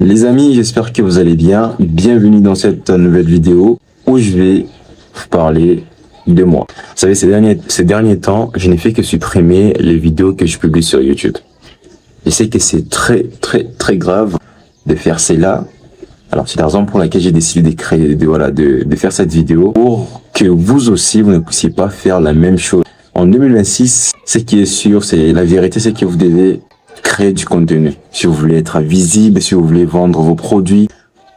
Les amis, j'espère que vous allez bien. Bienvenue dans cette nouvelle vidéo où je vais vous parler de moi. Vous savez, ces derniers temps, je n'ai fait que supprimer les vidéos que je publie sur YouTube. Je sais que c'est très grave de faire cela. Alors, c'est la raison pour laquelle j'ai décidé de faire cette vidéo pour que vous aussi, vous ne puissiez pas faire la même chose. En 2026, ce qui est sûr, c'est la vérité, c'est que vous devez créer du contenu. Si vous voulez être visible, si vous voulez vendre vos produits,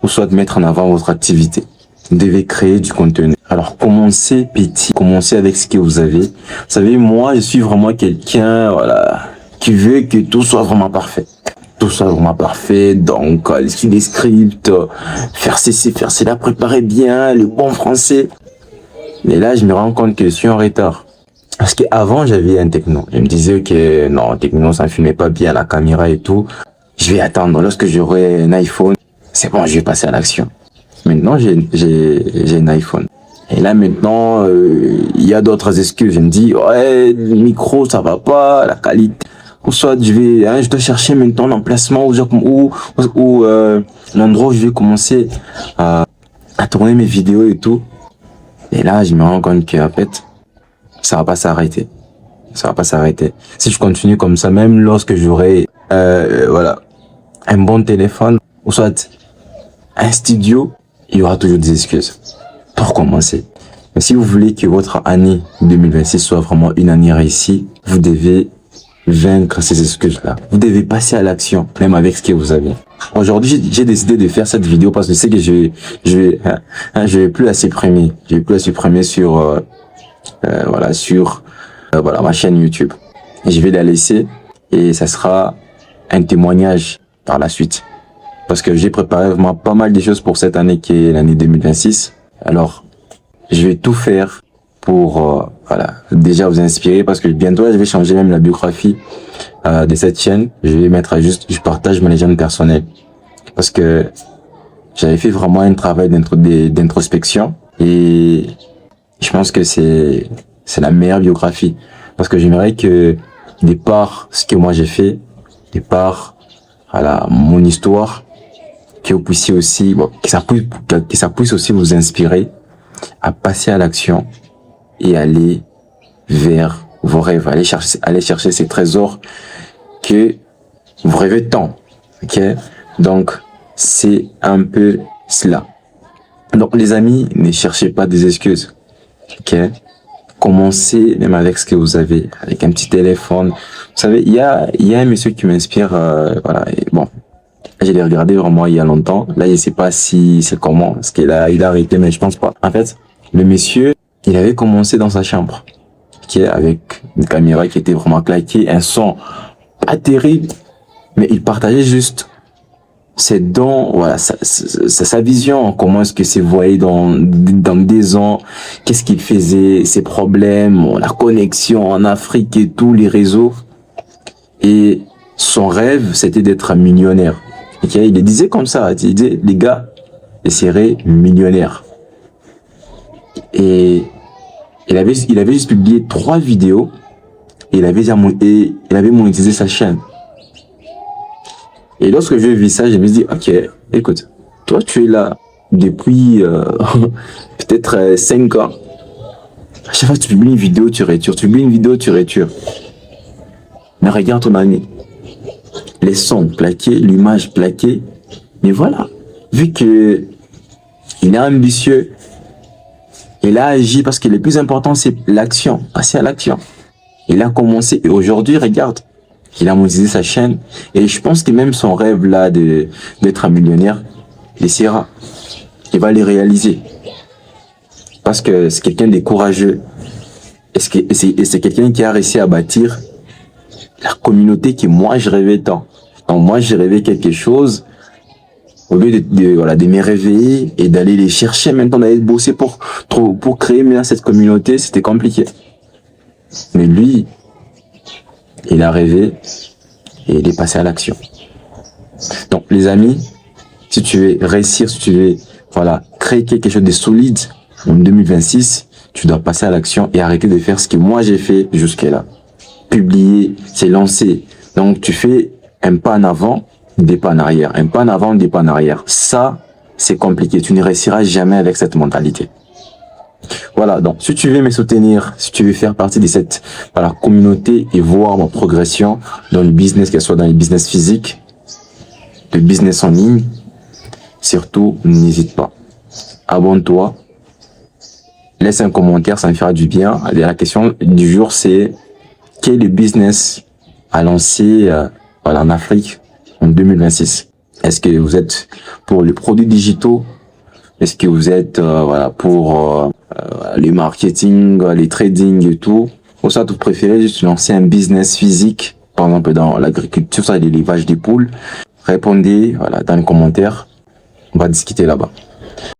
ou soit mettre en avant votre activité, vous devez créer du contenu. Alors, commencez petit, commencez avec ce que vous avez. Vous savez, moi, je suis vraiment quelqu'un, qui veut que tout soit vraiment parfait. Tout soit vraiment parfait, donc, les scripts, faire ceci, faire cela, préparer bien, le bon français. Mais là, je me rends compte que je suis en retard. Parce qu'avant, j'avais un techno. Je me disais que non, techno, ça ne filmait pas bien la caméra et tout. Je vais attendre. Lorsque j'aurai un iPhone, c'est bon, je vais passer à l'action. Maintenant, j'ai un iPhone. Et là, maintenant, il y a d'autres excuses. Je me dis, ouais, le micro, ça va pas, la qualité. Ou soit, je dois chercher maintenant l'emplacement où l'endroit où je vais commencer à tourner mes vidéos et tout. Et là, je me rends compte qu'en fait, ça va pas s'arrêter. Ça va pas s'arrêter. Si je continue comme ça, même lorsque j'aurai, un bon téléphone, ou soit un studio, il y aura toujours des excuses pour commencer. Mais si vous voulez que votre année 2026 soit vraiment une année réussie, vous devez vaincre ces excuses-là. Vous devez passer à l'action, même avec ce que vous avez. Aujourd'hui, j'ai décidé de faire cette vidéo parce que je sais que je vais plus la supprimer. Je vais plus la supprimer sur ma chaîne YouTube. Et je vais la laisser et ça sera un témoignage par la suite. Parce que j'ai préparé vraiment pas mal de choses pour cette année qui est l'année 2026. Alors, je vais tout faire pour déjà vous inspirer parce que bientôt je vais changer même la biographie de cette chaîne. Je vais mettre je partage ma légende personnelle. Parce que j'avais fait vraiment un travail d'introspection et je pense que c'est la meilleure biographie. Parce que j'aimerais que, de par ce que moi j'ai fait, de par, mon histoire, que vous puissiez aussi, que ça puisse aussi vous inspirer à passer à l'action et aller vers vos rêves, aller chercher ces trésors que vous rêvez tant. Ok? Donc, c'est un peu cela. Donc, les amis, ne cherchez pas des excuses. Ok? Commencez même avec ce que vous avez, avec un petit téléphone. Vous savez, il y a un monsieur qui m'inspire, je l'ai regardé vraiment il y a longtemps. Là, je sais pas si c'est comment, parce qu'il a arrêté, mais je pense pas. En fait, le monsieur, il avait commencé dans sa chambre, avec une caméra qui était vraiment claquée, un son pas terrible, mais il partageait juste ses dons, sa vision, comment est-ce que c'est voyé dans 2 ans, qu'est-ce qu'il faisait, ses problèmes, la connexion en Afrique et tous les réseaux. Et son rêve, c'était d'être millionnaire. Il le disait comme ça, il disait, les gars, je serai millionnaire. Et il avait juste publié 3 vidéos et il avait monétisé sa chaîne. Et lorsque j'ai vu ça, je me suis dit, ok, écoute, toi tu es là depuis peut-être 5 ans. À chaque fois que tu publies une vidéo, tu retures. Tu publies une vidéo, tu retures. Mais regarde ton année. Les sons plaqués, l'image plaquée. Mais voilà, vu que il est ambitieux, il a agi parce que le plus important c'est l'action, passer à l'action. Il a commencé et aujourd'hui, regarde, il a monétisé sa chaîne et je pense que même son rêve là d'être un millionnaire, il essaiera. Il va les réaliser. Parce que c'est quelqu'un de courageux. Et c'est quelqu'un qui a réussi à bâtir la communauté que moi je rêvais tant. Donc moi j'ai rêvé quelque chose. Au lieu de me réveiller et d'aller les chercher, maintenant d'aller bosser pour créer maintenant cette communauté, c'était compliqué. Mais lui, il a rêvé et il est passé à l'action. Donc les amis, si tu veux réussir, si tu veux créer quelque chose de solide en 2026, tu dois passer à l'action et arrêter de faire ce que moi j'ai fait jusqu'à là. Publier, c'est lancer. Donc tu fais un pas en avant des pas en arrière. Un pas en avant, des pas en arrière. Ça, c'est compliqué. Tu ne réussiras jamais avec cette mentalité. Voilà, donc si tu veux me soutenir, si tu veux faire partie de cette communauté et voir ma progression dans le business, qu'elle soit dans le business physique, le business en ligne, surtout, n'hésite pas. Abonne-toi, laisse un commentaire, ça me fera du bien. Et la question du jour, c'est quel est le business à lancer en Afrique en 2026? Est-ce que vous êtes pour les produits digitaux? Est-ce que vous êtes pour les marketing, les trading et tout? Ou ça, vous préférez juste lancer un business physique, par exemple dans l'agriculture, ça, l'élevage des poules? Répondez dans les commentaires, on va discuter là-bas.